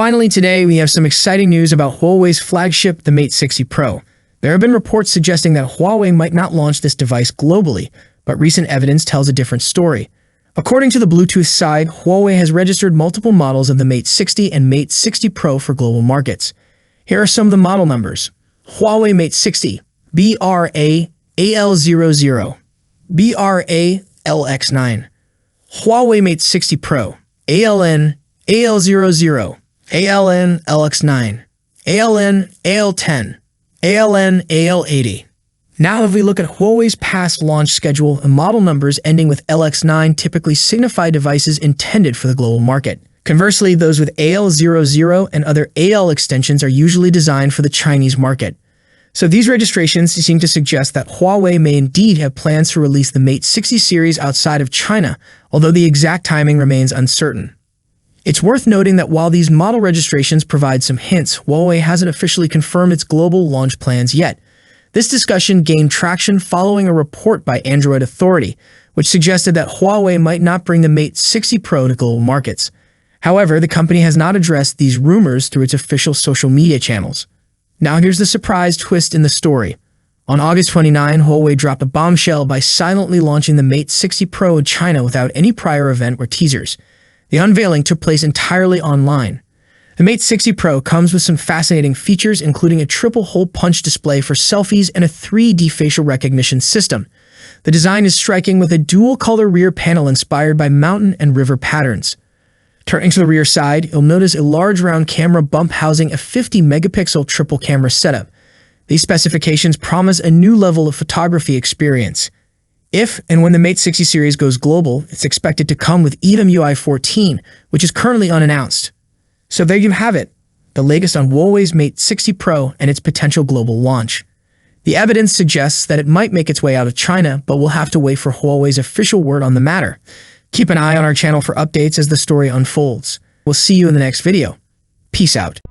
finally, today we have some exciting news about Huawei's flagship, the Mate 60 Pro. There have been reports suggesting that Huawei might not launch this device globally, but recent evidence tells a different story. According to the Bluetooth SIG, Huawei has registered multiple models of the Mate 60 and Mate 60 Pro for global markets. Here are some of the model numbers. Huawei Mate 60, BRA-AL00, BRA-LX9. Huawei Mate 60 Pro, ALN-AL00, ALN-LX9, ALN-AL10, ALN-AL80. Now, if we look at Huawei's past launch schedule, the model numbers ending with LX9 typically signify devices intended for the global market. Conversely, those with AL00 and other AL extensions are usually designed for the Chinese market. So these registrations seem to suggest that Huawei may indeed have plans to release the Mate 60 series outside of China, although the exact timing remains uncertain. It's worth noting that while these model registrations provide some hints, Huawei hasn't officially confirmed its global launch plans yet. This discussion gained traction following a report by Android Authority, which suggested that Huawei might not bring the Mate 60 Pro to global markets. However, the company has not addressed these rumors through its official social media channels. Now here's the surprise twist in the story. On August 29, Huawei dropped a bombshell by silently launching the Mate 60 Pro in China without any prior event or teasers. The unveiling took place entirely online. The Mate 60 Pro comes with some fascinating features, including a triple-hole punch display for selfies and a 3D facial recognition system. The design is striking with a dual-color rear panel inspired by mountain and river patterns. Turning to the rear side, you'll notice a large round camera bump housing a 50-megapixel triple camera setup. These specifications promise a new level of photography experience. If and when the Mate 60 series goes global, it's expected to come with EMUI 14, which is currently unannounced. So there you have it, the latest on Huawei's Mate 60 Pro and its potential global launch. The evidence suggests that it might make its way out of China, but we'll have to wait for Huawei's official word on the matter. Keep an eye on our channel for updates as the story unfolds. We'll see you in the next video. Peace out.